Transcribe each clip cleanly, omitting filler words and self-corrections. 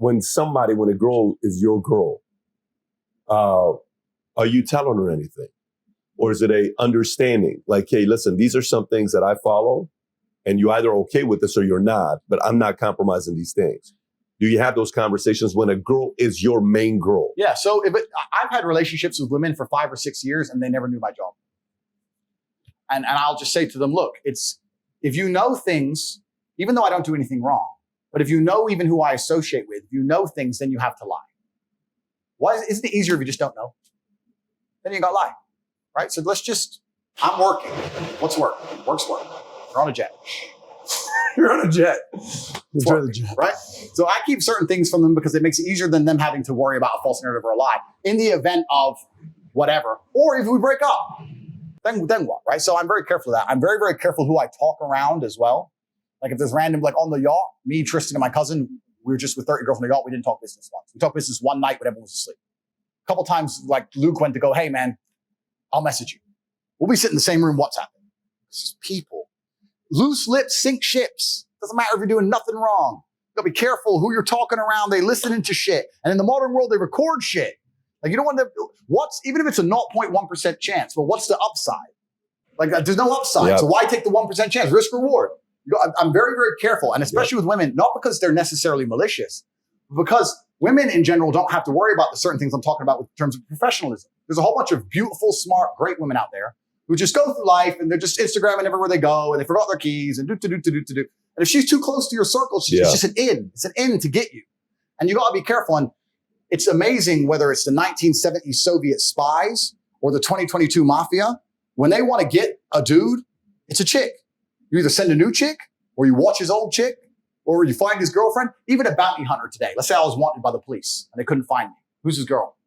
when a girl is your girl, are you telling her anything? Or is it a understanding? Like, hey, listen, these are some things that I follow, and you're either okay with this or you're not, but I'm not compromising these things. Do you have those conversations when a girl is your main girl? Yeah. So I've had relationships with women for 5 or 6 years and they never knew my job. And I'll just say to them, look, if you know things, even though I don't do anything wrong, but if you know even who I associate with, if you know things, then you have to lie. Why isn't it easier if you just don't know? Then you got to lie, right? So I'm working. What's work? Work's work. You're on a jet. You're on a jet. Enjoy the jet. Right? So I keep certain things from them because it makes it easier than them having to worry about a false narrative or a lie in the event of whatever. Or if we break up, then what, right? So I'm very careful of that. I'm very, very careful who I talk around as well. Like if there's random, like on the yacht, me, Tristan, and my cousin, we were just with 30 girls on the yacht. We didn't talk business once. We talked business one night when everyone was asleep. A couple times, like Luke went to go, hey man, I'll message you. We'll be sitting in the same room. What's happening? This is people. Loose lips sink ships. Doesn't matter if you're doing nothing wrong. You gotta be careful who you're talking around. They listening to shit. And in the modern world, they record shit. Like you don't want to, even if it's a 0.1% chance, but what's the upside? Like there's no upside. Yep. So why take the 1% chance? Risk reward. I'm very, very careful. And especially with women, not because they're necessarily malicious, but because women in general don't have to worry about the certain things I'm talking about in terms of professionalism. There's a whole bunch of beautiful, smart, great women out there who just go through life and they're just Instagramming everywhere they go and they forgot their keys and do. And if she's too close to your circle, she's just an in. It's an in to get you. And you got to be careful. And it's amazing whether it's the 1970s Soviet spies or the 2022 mafia. When they want to get a dude, it's a chick. You either send a new chick or you watch his old chick or you find his girlfriend. Even a bounty hunter today. Let's say I was wanted by the police and they couldn't find me. Who's his girl?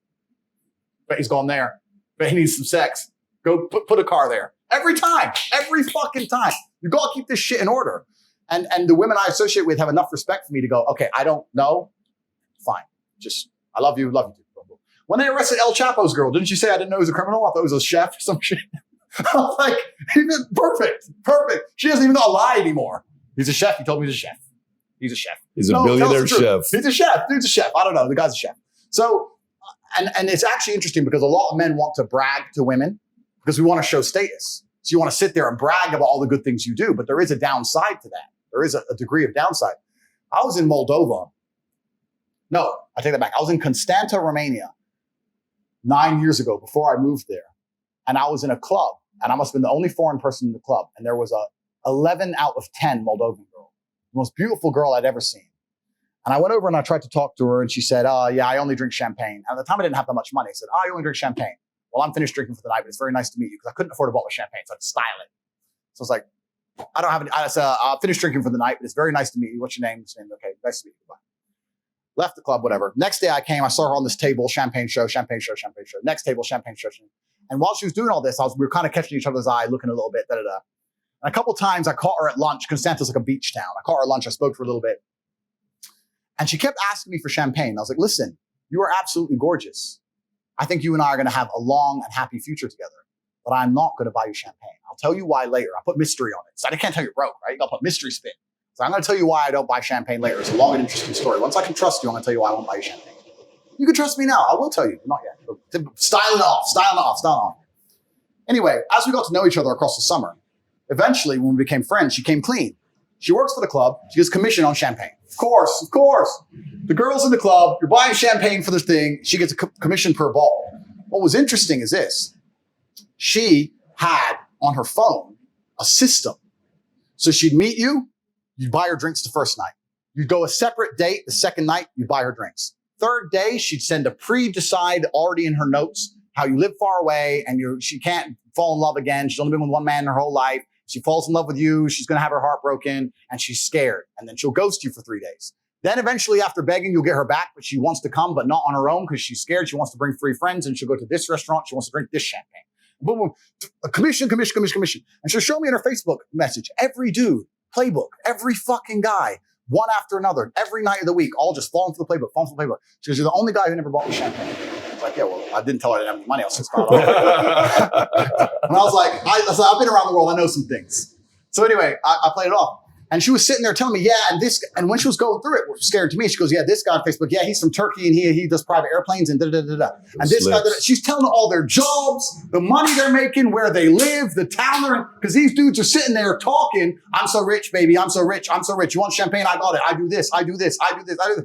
Bet he's gone there. Bet he needs some sex. Go put a car there. Every time. Every fucking time. You got to keep this shit in order. And the women I associate with have enough respect for me to go, okay, I don't know. Fine. Just, I love you too. When they arrested El Chapo's girl, didn't you say I didn't know he was a criminal? I thought he was a chef or some shit. I was like, perfect. She doesn't even know a lie anymore. He's a chef. He told me he's a chef. He's a chef. He's a billionaire chef. He's a chef. Dude's a chef. I don't know. The guy's a chef. So, and it's actually interesting because a lot of men want to brag to women because we want to show status. So you want to sit there and brag about all the good things you do, but there is a downside to that. There is a degree of downside. I was in Moldova. No, I take that back. I was in Constanta, Romania 9 years ago before I moved there. And I was in a club and I must have been the only foreign person in the club. And there was a 11 out of 10 Moldovan girl, the most beautiful girl I'd ever seen. And I went over and I tried to talk to her and she said, yeah, I only drink champagne. And at the time I didn't have that much money. I said, I only drink champagne. Well, I'm finished drinking for the night, but it's very nice to meet you because I couldn't afford a bottle of champagne. So I'd style it. So I was like, I don't have any, I said, I'll finish drinking for the night, but it's very nice to meet you. What's your name? His name. Okay, nice to meet you. Bye. Left the club, whatever. Next day I came, I saw her on this table, champagne show. Next table, champagne show. And while she was doing all this, we were kind of catching each other's eye, looking a little bit, And a couple of times I caught her at lunch. Constanta's like a beach town. I caught her at lunch. I spoke to her a little bit. And she kept asking me for champagne. I was like, listen, you are absolutely gorgeous. I think you and I are going to have a long and happy future together, but I'm not going to buy you champagne. I'll tell you why later. I put mystery on it. So I can't tell you broke, right? You got to put mystery spin. So I'm going to tell you why I don't buy champagne later. It's a long and interesting story. Once I can trust you, I'm going to tell you why I won't buy you champagne. You can trust me now. I will tell you, but not yet. Styling off. Anyway, as we got to know each other across the summer, eventually when we became friends, she came clean. She works for the club. She gets commission on champagne. Of course. The girls in the club, you're buying champagne for this thing. She gets a commission per bottle. What was interesting is this. She had on her phone a system. So she'd meet you. You'd buy her drinks the first night. You'd go a separate date the second night. You'd buy her drinks. Third day, she'd send a pre-decide already in her notes how you live far away and she can't fall in love again. She's only been with one man her whole life. She falls in love with you. She's going to have her heart broken and she's scared. And then she'll ghost you for 3 days. Then eventually after begging, you'll get her back, but she wants to come, but not on her own because she's scared. She wants to bring 3 friends and she'll go to this restaurant. She wants to drink this champagne. Boom, boom. Commission. And she'll show me in her Facebook message, every dude, playbook, every fucking guy, one after another, every night of the week, all just falling for the playbook. She goes, you're the only guy who never bought me champagne. I was like, yeah, well, I didn't tell her I didn't have any money. I was just and I was like, I've been around the world. I know some things. So anyway, I played it off. And she was sitting there telling me, yeah, and when she was going through it, was scared to me. She goes, yeah, this guy on Facebook, yeah, he's from Turkey and he does private airplanes and da-da-da-da-da. And this guy, she's telling all their jobs, the money they're making, where they live, the town they're in. Because these dudes are sitting there talking, I'm so rich, baby, I'm so rich, I'm so rich. You want champagne? I got it. I do this, I do this, I do this, I do this.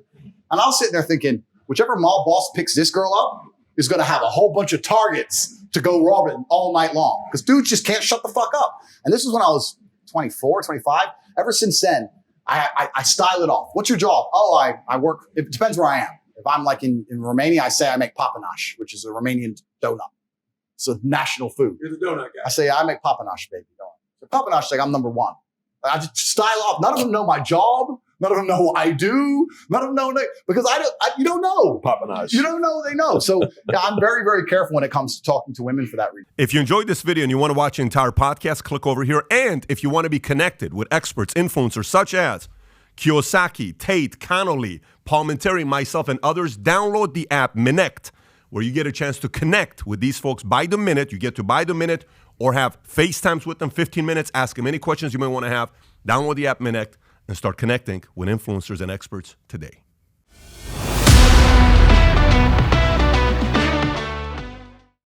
And I was sitting there thinking, whichever mall boss picks this girl up is going to have a whole bunch of targets to go rob it all night long. Because dudes just can't shut the fuck up. And this was when I was 24, 25. Ever since then, I style it off. What's your job? Oh, I work. It depends where I am. If I'm like in Romania, I say I make papanash, which is a Romanian donut. It's a national food. You're the donut guy. I say I make papanash, baby. So papanash, like I'm number one. I just style off. None of them know my job. None of them know what I do. None of them know because you don't know. Papanash. You don't know they know. So yeah, I'm very, very careful when it comes to talking to women for that reason. If you enjoyed this video and you want to watch the entire podcast, click over here. And if you want to be connected with experts, influencers such as Kiyosaki, Tate, Connolly, Paul Menteri, myself, and others, download the app Minect, where you get a chance to connect with these folks by the minute. You get to buy the minute or have FaceTimes with them, 15 minutes, ask them any questions you may want to have. Download the app Minect and start connecting with influencers and experts today.